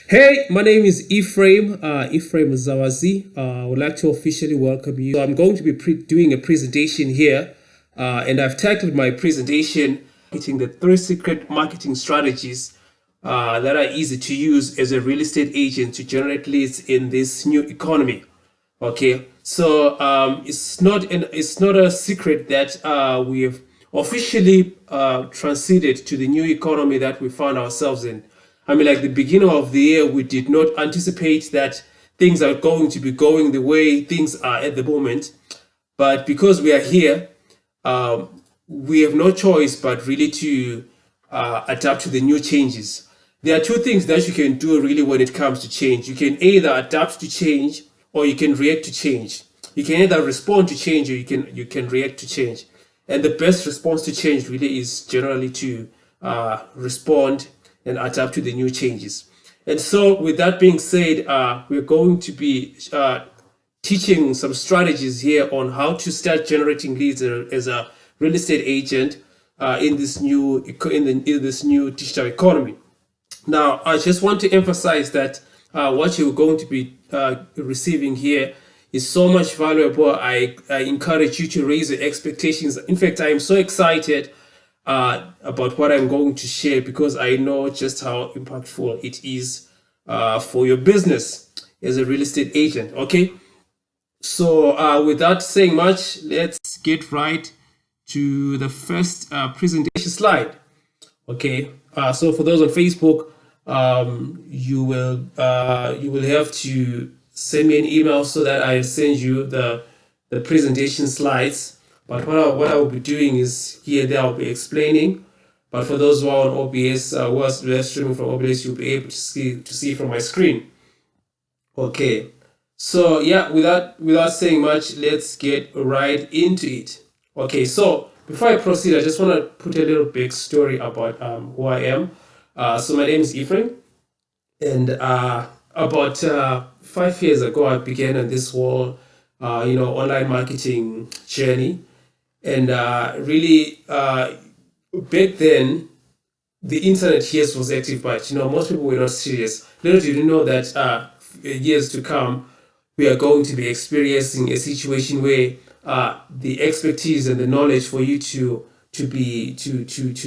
Hey, my name is Ephraim Zawazi. I would like to officially welcome you. So I'm going to be doing a presentation here, and I've titled my presentation "Marketing the Three Secret Marketing Strategies that are easy to use as a real estate agent to generate leads in this new economy." Okay, so it's not a secret that we have officially transited to the new economy that we found ourselves in. I mean, like the beginning of the year, we did not anticipate that things are going to be going the way things are at the moment. But because we are here, we have no choice but really to adapt to the new changes. There are two things that you can do really when it comes to change. You can either adapt to change or you can react to change. You can either respond to change or you can react to change. And the best response to change really is generally to respond and adapt to the new changes. And so, with that being said, we're going to be teaching some strategies here on how to start generating leads as a real estate agent in this new in this new digital economy. Now, I just want to emphasize that what you're going to be receiving here is so much valuable. I encourage you to raise your expectations. In fact, I am so excited about what I'm going to share because I know just how impactful it is for your business as a real estate agent. Okay, so without saying much, let's get right to the first presentation slide. Okay, so for those on Facebook, you will have to send me an email so that I send you the presentation slides. But what I will be doing is here there I'll be explaining. But for those who are on OBS, who are streaming from OBS, you'll be able to see from my screen. Okay, so yeah, without saying much, let's get right into it. Okay, so before I proceed, I just want to put a little big story about who I am. So my name is Ephraim, and about 5 years ago, I began on this whole, online marketing journey, and really back then the internet, yes, was active, but most people were not serious. Little did you know that years to come, we are going to be experiencing a situation where the expertise and the knowledge for you to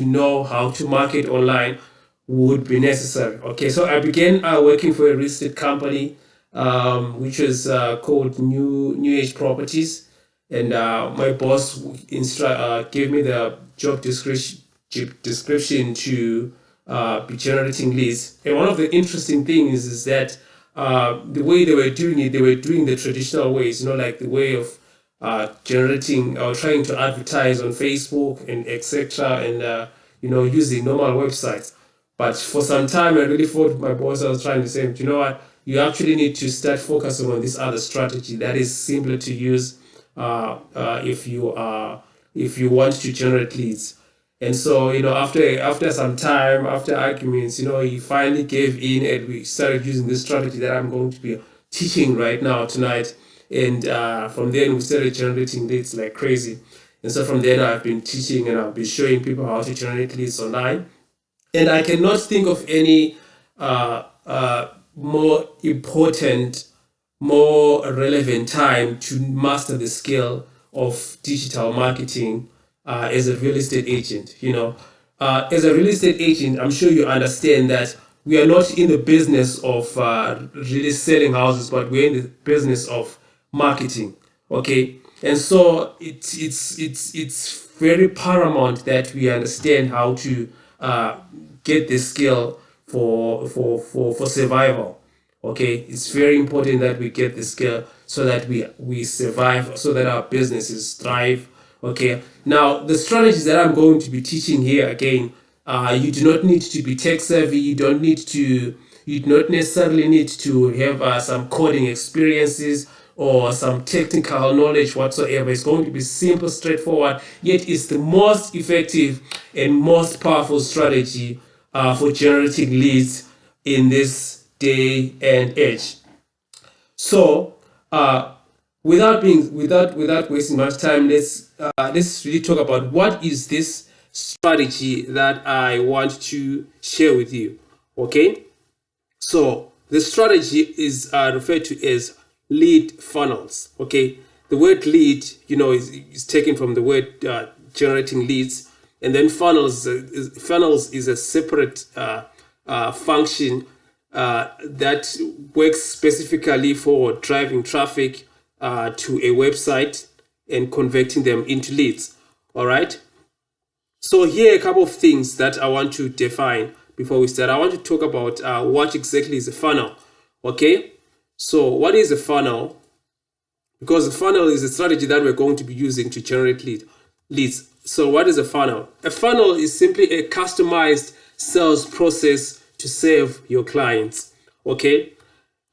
know how to market online would be necessary. Okay, so I began working for a real estate company, which was called New Age Properties, and my boss gave me the job description to be generating leads. And one of the interesting things is that the way they were doing it, they were doing the traditional ways, like the way of generating or trying to advertise on Facebook and etc. and using normal websites. But for some time, I really thought my boss was trying to say, you know what, you actually need to start focusing on this other strategy that is simpler to use if you want to generate leads. And so, after some time, after arguments, he finally gave in and we started using this strategy that I'm going to be teaching right now tonight. And from then we started generating leads like crazy. And so from then I've been teaching and I've been showing people how to generate leads online. And I cannot think of any more important, more relevant time to master the skill of digital marketing as a real estate agent. As a real estate agent, I'm sure you understand that we are not in the business of really selling houses, but we're in the business of marketing. Okay, and so it's very paramount that we understand how to get this skill for survival. Okay, it's very important that we get this skill so that we survive, so that our businesses thrive. Okay, now the strategies that I'm going to be teaching here again, you do not need to be tech savvy. You do not necessarily need to have some coding experiences or some technical knowledge whatsoever. It's going to be simple, straightforward, yet it's the most effective and most powerful strategy for generating leads in this day and age. So, without wasting much time, let's really talk about what is this strategy that I want to share with you. Okay, So the strategy is referred to as lead funnels. Okay, the word lead, is taken from the word generating leads, and then funnels is a separate function that works specifically for driving traffic to a website and converting them into leads. All right. So here are a couple of things that I want to define before we start. I want to talk about what exactly is a funnel. Okay, so what is a funnel? Because a funnel is a strategy that we're going to be using to generate leads. So what is a funnel? A funnel is simply a customized sales process to serve your clients. Okay.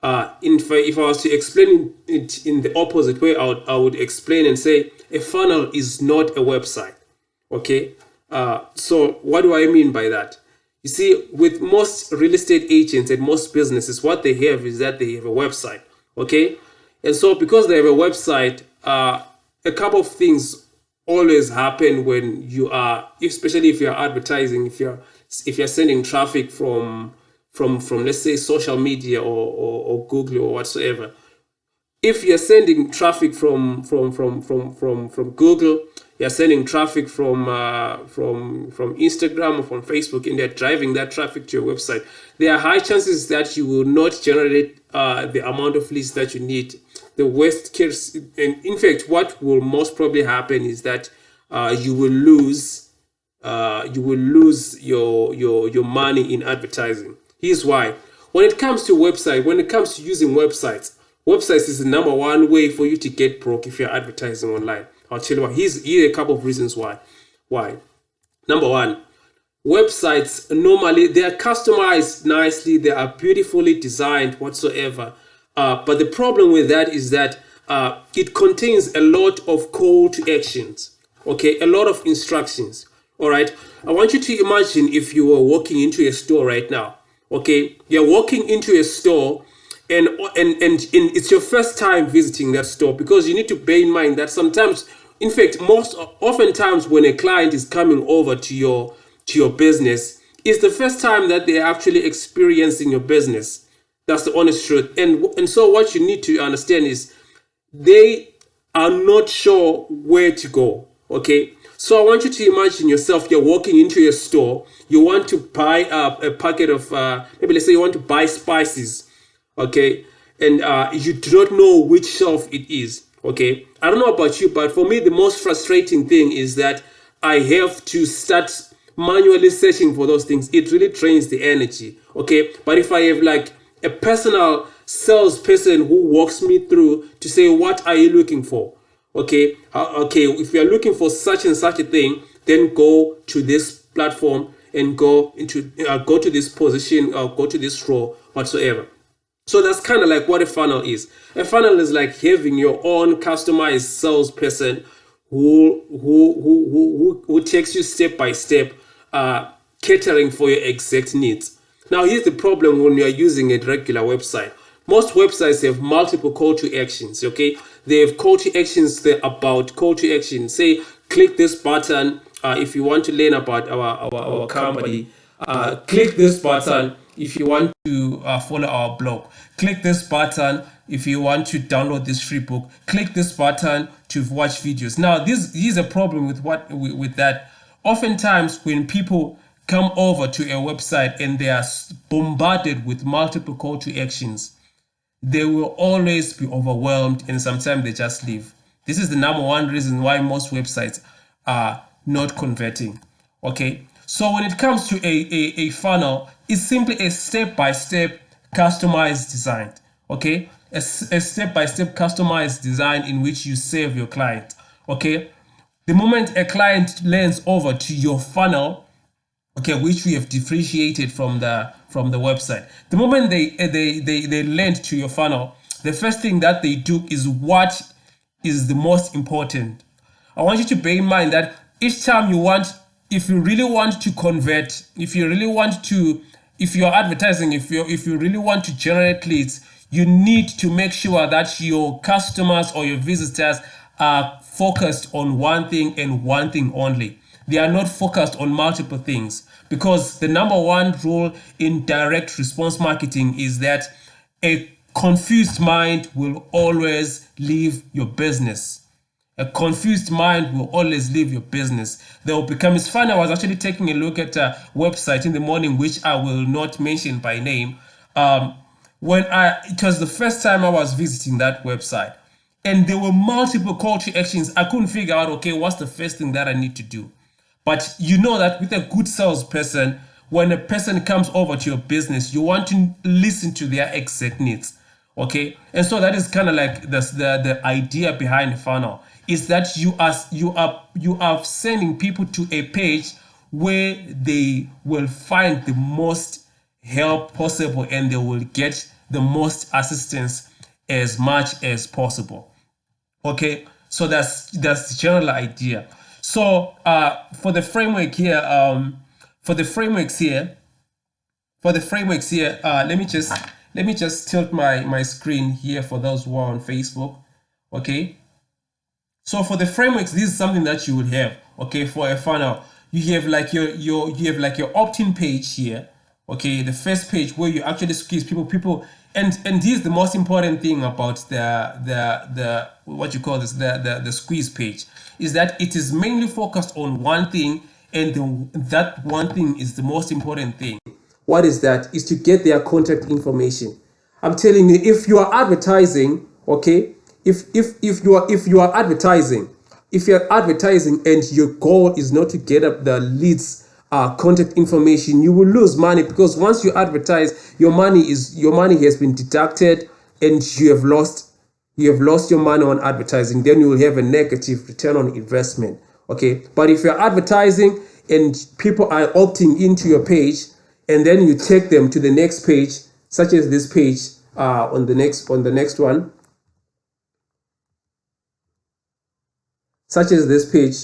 If I was to explain it in the opposite way, I would explain and say a funnel is not a website. Okay. So what do I mean by that? You see, with most real estate agents and most businesses, what they have is that they have a website. Okay. And so because they have a website, a couple of things always happen when you are, especially if you're advertising, if you're sending traffic from let's say social media or Google or whatsoever. If you're sending traffic from Google, you're sending traffic from Instagram or from Facebook, and they're driving that traffic to your website, there are high chances that you will not generate the amount of leads that you need. The worst case, and in fact, what will most probably happen is that you will lose your money in advertising. Here's why. When it comes to using websites is the number one way for you to get broke if you're advertising online. I'll tell you why. Here are a couple of reasons why. Number one, websites normally they are customized nicely, they are beautifully designed whatsoever. But the problem with that is that it contains a lot of call to actions. Okay, a lot of instructions. All right. I want you to imagine if you were walking into a store right now. Okay, you're walking into a store and it's your first time visiting that store, because you need to bear in mind that sometimes, in fact, oftentimes when a client is coming over to your business, it's the first time that they're actually experiencing your business. That's the honest truth. And so what you need to understand is they are not sure where to go. Okay, so I want you to imagine yourself, you're walking into your store, you want to buy a packet of maybe let's say you want to buy spices. Okay, and you do not know which shelf it is. Okay, I don't know about you, but for me the most frustrating thing is that I have to start manually searching for those things. It really drains the energy. Okay, but if I have like a personal salesperson who walks me through to say, what are you looking for? Okay, if you're looking for such and such a thing, then go to this platform and go to this position or go to this row whatsoever. So that's kind of like what a funnel is. A funnel is like having your own customized salesperson who takes you step by step, catering for your exact needs. Now, here's the problem when you are using a regular website. Most websites have multiple call to actions. Okay, they have call to actions. They're about call to action. Say, click this button if you want to learn about our company. Click this button if you want to follow our blog. Click this button if you want to download this free book. Click this button to watch videos. Now, this is a problem with that. Oftentimes, when people come over to a website and they are bombarded with multiple call to actions, they will always be overwhelmed, and sometimes they just leave. This is the number one reason why most websites are not converting. Okay, so when it comes to a funnel, it's simply a step-by-step customized design. Okay, a step-by-step customized design in which you serve your client. Okay, the moment a client lands over to your funnel, okay, which we have differentiated from the website. The moment they land to your funnel, the first thing that they do is what is the most important. I want you to bear in mind that each time if you really want to convert, if you're advertising, if you really want to generate leads, you need to make sure that your customers or your visitors are focused on one thing and one thing only. they are not focused on multiple things, because the number one rule in direct response marketing is that a confused mind will always leave your business. A confused mind will always leave your business. They will become, it's funny, I was actually taking a look at a website in the morning, which I will not mention by name. It was the first time I was visiting that website, and there were multiple call to actions. I couldn't figure out, okay, what's the first thing that I need to do? But you know that with a good salesperson, when a person comes over to your business, you want to listen to their exact needs. Okay, and so that is kind of like the idea behind the funnel, is that you are sending people to a page where they will find the most help possible, and they will get the most assistance as much as possible. Okay, so that's the general idea. So for the framework here, let me just tilt my screen here for those who are on Facebook. Okay, so for the frameworks, this is something that you would have. Okay, for a funnel, you have like your opt-in page here. Okay, the first page where you actually squeeze people, and this is the most important thing about the what you call this, the squeeze page, is that it is mainly focused on one thing, and that one thing is the most important thing. What is that? Is to get their contact information. I'm telling you, if you are advertising, okay, if you're advertising and your goal is not to get up the leads contact information, you will lose money, because once you advertise, your money has been deducted, and you have lost your money on advertising. Then you will have a negative return on investment. Okay, but if you're advertising and people are opting into your page, and then you take them to the next page, such as this page on the next one, such as this page,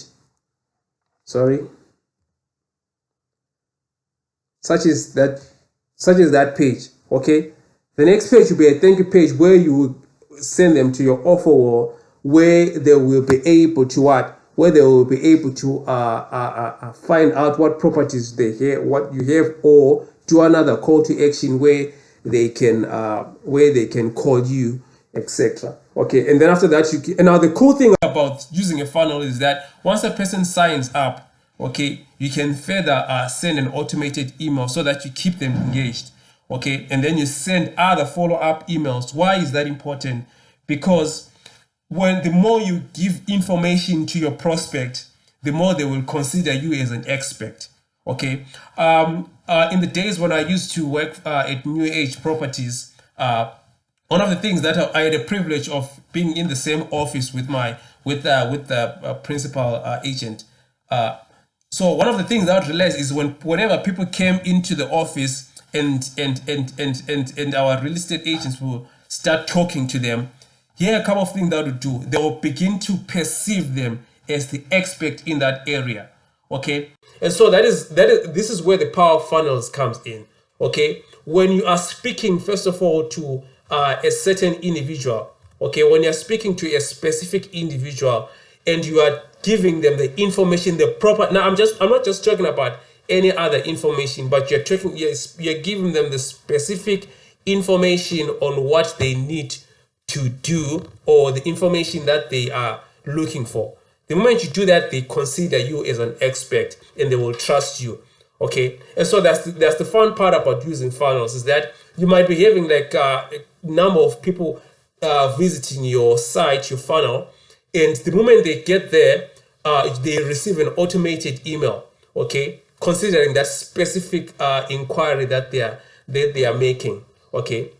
such as that page. Okay, the next page will be a thank you page, where you will send them to your offer wall, where they will be able to find out what properties they have, what you have, or do another call to action where they can call you, etc. Okay, and then after that, and now the cool thing about using a funnel is that once a person signs up, okay, you can further send an automated email so that you keep them engaged. Okay, and then you send other follow-up emails. Why is that important? Because the more you give information to your prospect, the more they will consider you as an expert. Okay, in the days when I used to work at New Age Properties, one of the things that I had the privilege of being in the same office with the principal agent. So one of the things I would realize is whenever people came into the office, and our real estate agents will start talking to them, here are a couple of things that would do. They will begin to perceive them as the expert in that area. Okay, and so this is where the power of funnels comes in. Okay, when you are speaking, first of all, to a certain individual. Okay, when you're speaking to a specific individual, and you are giving them the information, the proper. Now, I'm not just talking about any other information, but you're giving them the specific information on what they need to do, or the information that they are looking for. The moment you do that, they consider you as an expert, and they will trust you. Okay, and so that's the fun part about using funnels, is that you might be having like a number of people visiting your site, your funnel, and the moment they get there, they receive an automated email. Okay, considering that specific inquiry that they are making. Okay,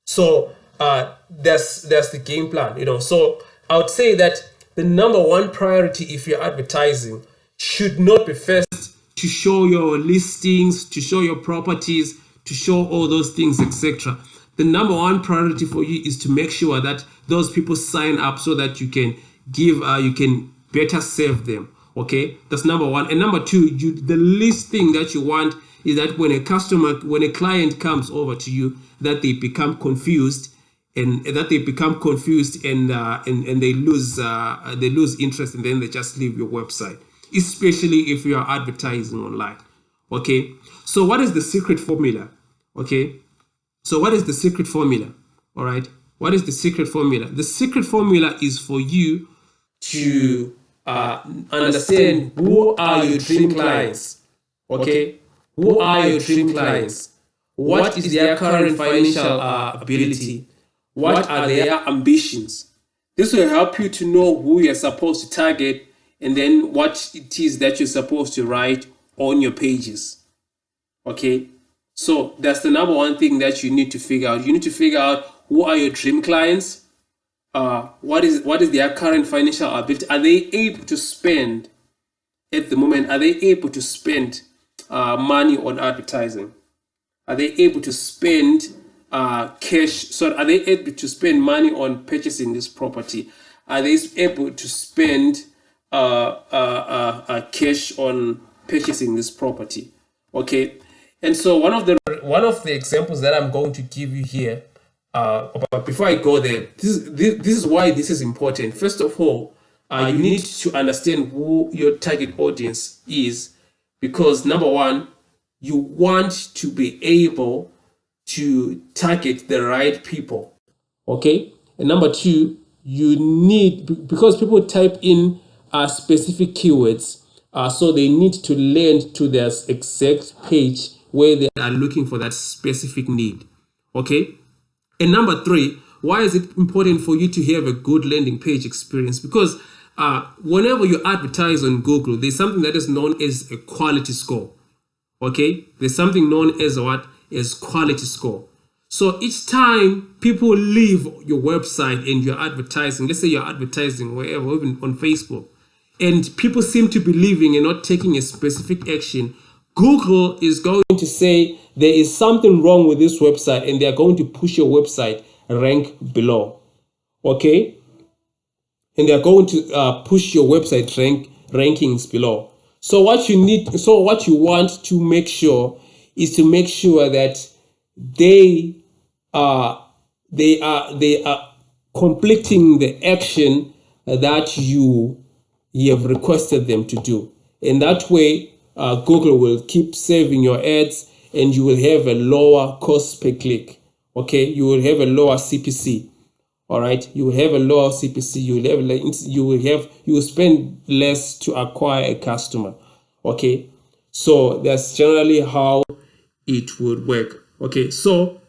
so that's the game plan. So I would say that the number one priority, if you're advertising, should not be first to show your listings, to show your properties, to show all those things, etc. The number one priority for you is to make sure that those people sign up, so that you can better serve them. Okay, that's number one. And number two, the least thing that you want is that when a client comes over to you, that they become confused, and they lose interest, and then they just leave your website. especially if you are advertising online. Okay, so what is the secret formula? Okay, so what is the secret formula? All right, what is the secret formula? The secret formula is for you to understand who are your dream clients. Okay, who are your dream clients? What is their current financial ability? What are their ambitions? This will help you to know who you're supposed to target and then what it is that you're supposed to write on your pages. Okay, so that's the number one thing that you need to figure out. You need to figure out who are your dream clients. What is their current financial ability? Are they able to spend at the moment? Are they able to spend money on advertising? Are they able to spend cash? So are they able to spend money on purchasing this property? Are they able to spend cash on purchasing this property? Okay, and so one of the examples that I'm going to give you here. But before I go there, this is why this is important. First of all, you need to understand who your target audience is, because number one, you want to be able to target the right people. Okay, and number two, you need, because people type in specific keywords, so they need to land to their exact page where they are looking for that specific need. Okay. And number three, why is it important for you to have a good landing page experience? Because whenever you advertise on Google, there's something that is known as a quality score. Okay, there's something known as what? As quality score. So each time people leave your website and you're advertising, let's say you're advertising wherever, even on Facebook, and people seem to be leaving and not taking a specific action, Google is going to say there is something wrong with this website and they're going to push your website rank below. Okay? And they're going to push your website rankings below. So what you want to make sure is to make sure that they are completing the action that you have requested them to do. And that way, Google will keep saving your ads and you will have a lower cost per click. Okay, you will have a lower CPC. All right, you will have a lower CPC. You will spend less to acquire a customer. Okay, so that's generally how it would work. Okay, so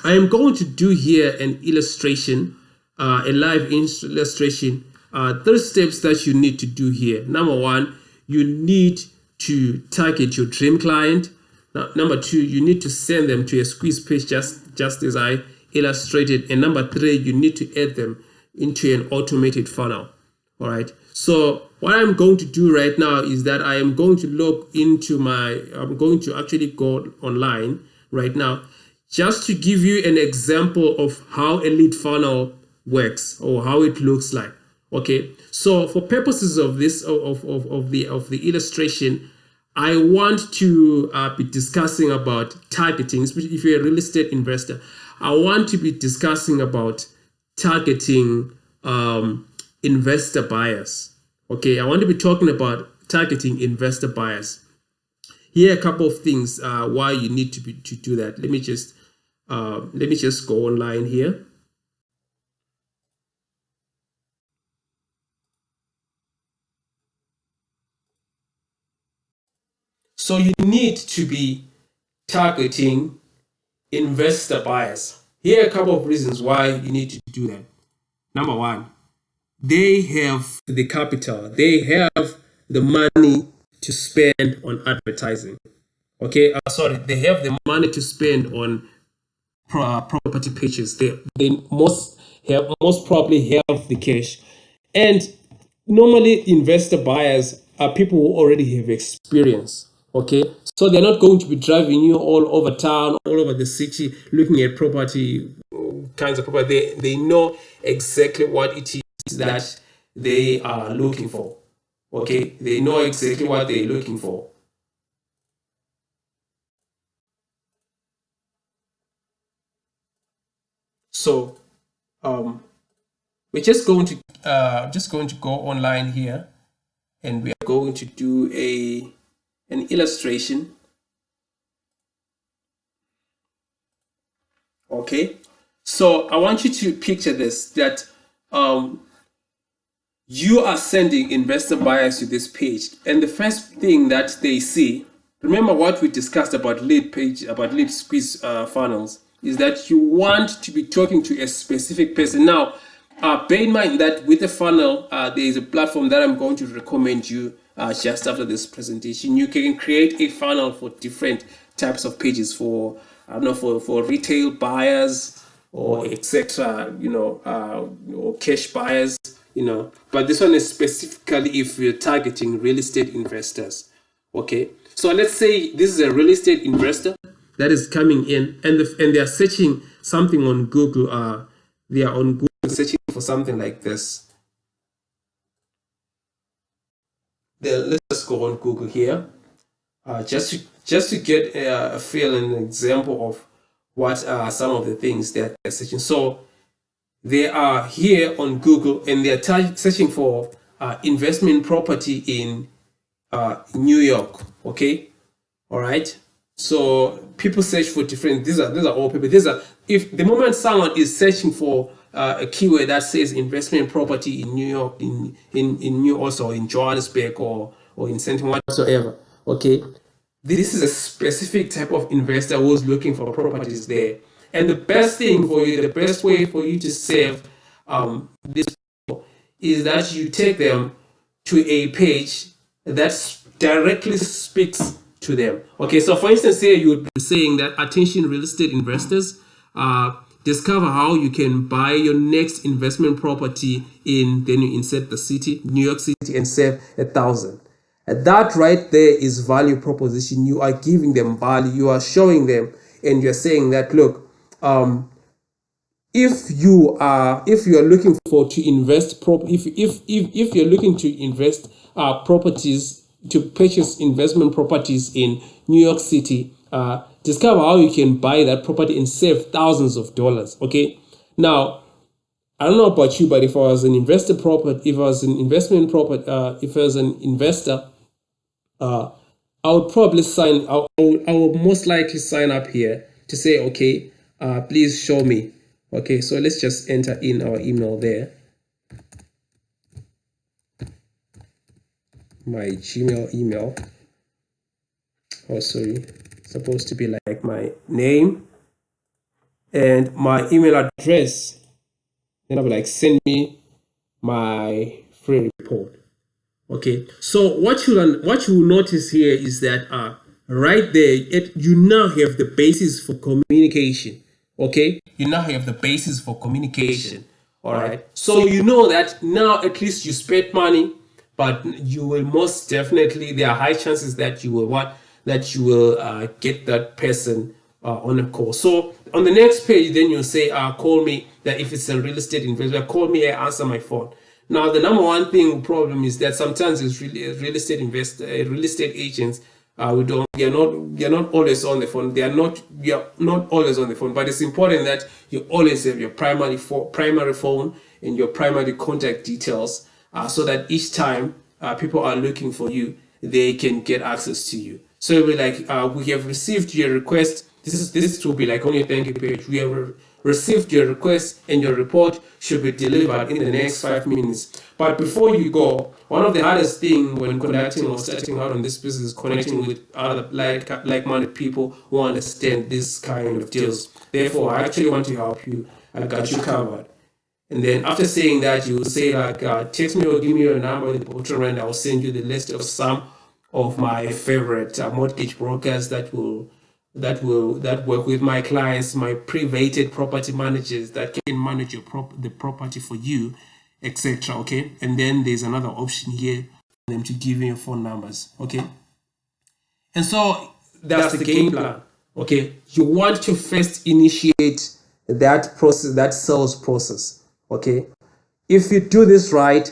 I am going to do here an illustration, a live illustration. 3 steps that you need to do here. Number one, you need to target your dream client. Now, number two, you need to send them to a squeeze page just as I illustrated. And number three, you need to add them into an automated funnel. All right. So what I'm going to do right now is that I am going to I'm going to actually go online right now just to give you an example of how a lead funnel works or how it looks like. Okay, so for purposes of this of the illustration, I want to be discussing about targeting, especially if you're a real estate investor. I want to be discussing about targeting investor buyers. Okay, I want to be talking about targeting investor buyers. Here are a couple of things why you need to do that. Let me just go online here. So you need to be targeting investor buyers. Here are a couple of reasons why you need to do that. Number one, they have the capital. They have the money to spend on advertising. Okay, they have the money to spend on property pages. They most probably have the cash. And normally investor buyers are people who already have experience. Okay, so they're not going to be driving you all over town, all over the city, looking at property kinds of property. They know exactly what it is that they are looking for. Okay, they know exactly what they're looking for. So we're just going to go online here, and we are going to do an illustration. Okay, so I want you to picture this, that you are sending investor buyers to this page, and the first thing that they see, remember what we discussed about lead squeeze funnels, is that you want to be talking to a specific person. Now, bear in mind that with a funnel, there is a platform that I'm going to recommend you just after this presentation. You can create a funnel for different types of pages, for I don't know, for retail buyers or etc. Or cash buyers. But this one is specifically if you're targeting real estate investors. Okay, so let's say this is a real estate investor that is coming in, and they are searching something on Google. They are on Google searching for something like this. Then let's just go on Google here, just to get a feel and an example of what are some of the things that they're searching. So they are here on Google, and they are searching for investment property in New York. Okay, all right. So people search for different. These are all people. If the moment someone is searching for a keyword that says investment property in New York, in New also in Johannesburg or in Central whatsoever. Okay, this is a specific type of investor who's looking for properties there. And the best thing for you, the best way for you to save this is that you take them to a page that directly speaks to them. Okay, so for instance, here you would be saying that attention real estate investors, discover how you can buy your next investment property then you insert the city, New York City, and save 1,000. That right there is value proposition. You are giving them value. You are showing them, and you're saying that, look, if you are looking to invest if you're looking to invest properties, to purchase investment properties in New York City, discover how you can buy that property and save thousands of dollars. Okay, now I don't know about you, but if I was an investor if I was an investment property, if I was an investor, I would probably I would most likely sign up here to say, okay, please show me. Okay, so let's just enter in our email there, my Gmail email. Oh, sorry, it's supposed to be like my name and my email address. Then I'll be like, send me my free report. Okay, so what you will notice here is that right there, you now have the basis for communication. Okay, you now have the basis for communication. All right, so you know that now at least you spent money, but you will most definitely, there are high chances that you will get that person on a call. So on the next page, then you'll say, call me. That if it's a real estate investor, call me, I answer my phone. Now, the number one problem is that sometimes it's real estate agents. We are not always on the phone. We are not always on the phone. But it's important that you always have your primary phone and your primary contact details, so that each time people are looking for you, they can get access to you. So it'll be like, we have received your request. This will be like on your thank you page. We have received your request, and your report should be delivered in the next 5 minutes. But before you go, one of the hardest things when conducting or starting out on this business is connecting with other like-minded people who understand this kind of deals. Therefore, I actually want to help you. I got you covered. And then after saying that, you will say like, text me or give me your number in the bottom, and I will send you the list of some of my favorite mortgage brokers that work with my clients, my privated property managers that can manage the property for you, etc. Okay, and then there's another option here for them to give you your phone numbers. Okay, and so that's the game plan. Okay, you want to first initiate that process, that sales process. Okay, if you do this right,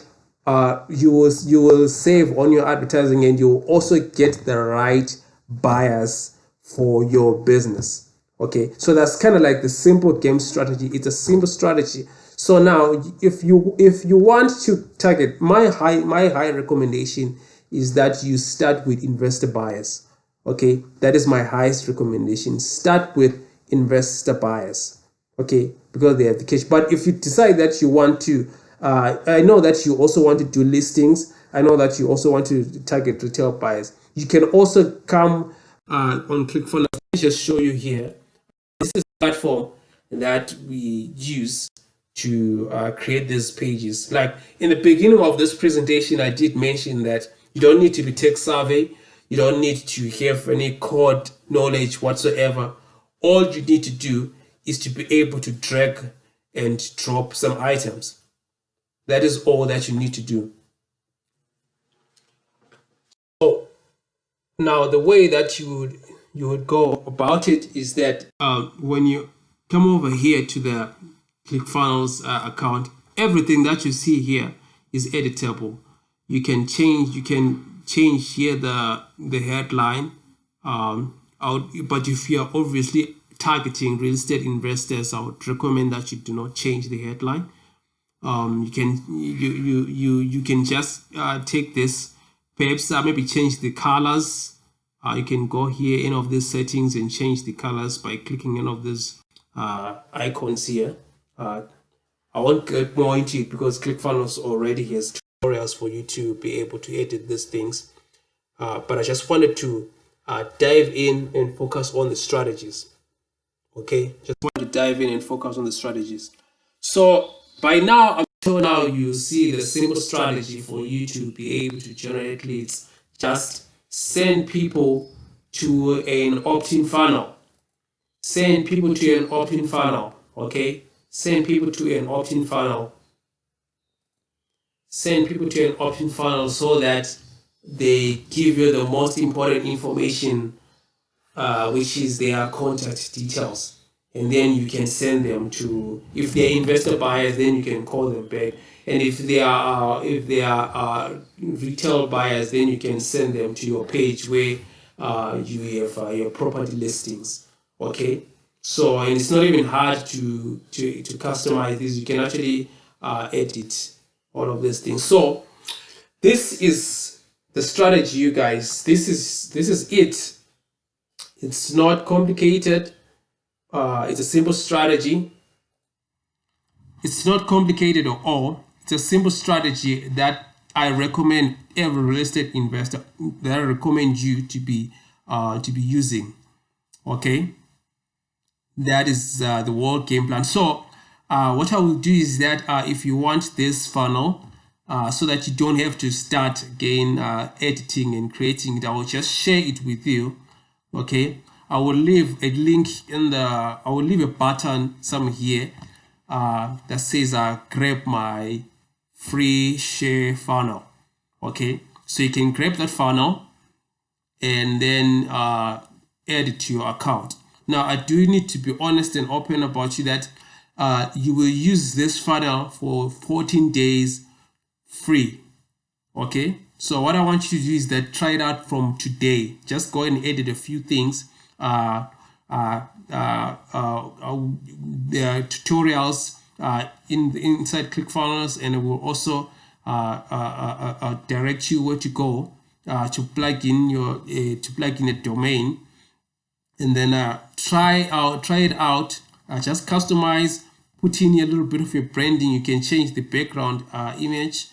you will save on your advertising, and you will also get the right buyers for your business. Okay, so that's kind of like the simple game strategy. It's a simple strategy. So now, if you want to target, my high recommendation is that you start with investor buyers. Okay, that is my highest recommendation. Start with investor buyers. Okay, because they have the cash. But if you decide that you want to, I know that you also want to do listings. I know that you also want to target retail buyers. You can also come on ClickFunnels. Let me just show you here. This is a platform that we use to create these pages. Like in the beginning of this presentation, I did mention that you don't need to be tech savvy. You don't need to have any code knowledge whatsoever. All you need to do is to be able to drag and drop some items. That is all that you need to do. So now the way that you would go about it is that when you come over here to the ClickFunnels account, everything that you see here is editable. You can change here the headline out, but if you are obviously targeting real estate investors, I would recommend that you do not change the headline. You can just take this, perhaps maybe change the colors. You can go here, any of these settings, and change the colors by clicking any of these icons here. I won't get more into it because ClickFunnels already has tutorials for you to be able to edit these things. But I just wanted to dive in and focus on the strategies. Okay, just want to dive in and focus on the strategies. So by now, I'm sure now you see the simple strategy for you to be able to generate leads. Just send people to an opt-in funnel. Send people to an opt-in funnel. Okay, send people to an opt-in funnel. Send people to an opt-in funnel so that they give you the most important information, which is their contact details. And then you can send them to, if they're investor buyers, then you can call them back. And if they are retail buyers, then you can send them to your page where you have your property listings. Okay, so, and it's not even hard to customize this. You can actually edit all of these things. So this is the strategy, you guys. This is it. It's not complicated. It's a simple strategy. It's not complicated at all. It's a simple strategy that I recommend every real estate investor, that I recommend you to be using. Okay, that is the whole game plan. So what I will do is that if you want this funnel, so that you don't have to start again editing and creating it, I will just share it with you. Okay, I will leave a link I will leave a button somewhere here that says grab my free share funnel. Okay, so you can grab that funnel and then add it to your account. Now, I do need to be honest and open about you that you will use this funnel for 14 days free. Okay, so what I want you to do is that try it out from today. Just go and edit a few things. The tutorials inside ClickFunnels, and it will also direct you where to go to plug in a domain, and then try it out. Just customize, put in a little bit of your branding. You can change the background image.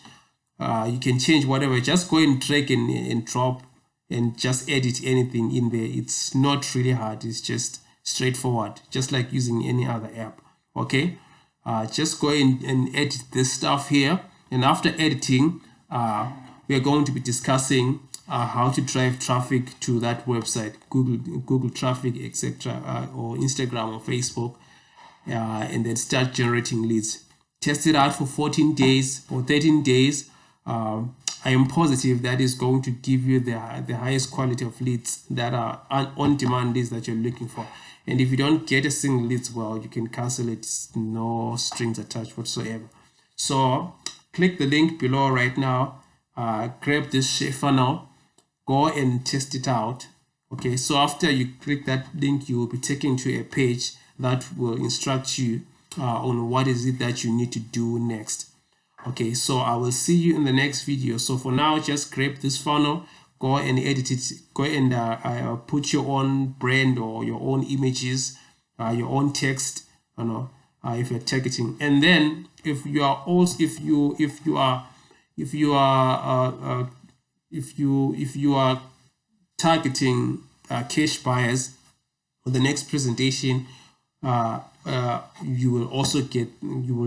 You can change whatever. Just go and drag and drop and just edit anything in there. It's not really hard. It's just straightforward, just like using any other app. Okay, just go and edit this stuff here, and after editing we are going to be discussing how to drive traffic to that website, Google traffic, etc., or Instagram or Facebook, and then start generating leads. Test it out for 14 days or 13 days. I am positive that is going to give you the highest quality of leads that are on-demand leads that you're looking for. And if you don't get a single lead, well, you can cancel it, no strings attached whatsoever. So click the link below right now, grab this share funnel, go and test it out. Okay, so after you click that link, you will be taken to a page that will instruct you on what is it that you need to do next. Okay, so I will see you in the next video. So for now, just grab this funnel, go and edit it, go and put your own brand or your own images, your own text, you know, if you're targeting. And then if you are also if you are targeting cash buyers, for the next presentation, you will also get the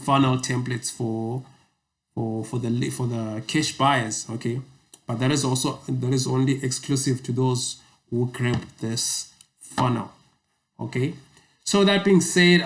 funnel templates for the cash buyers. Okay, but that is only exclusive to those who grab this funnel. Okay, so that being said,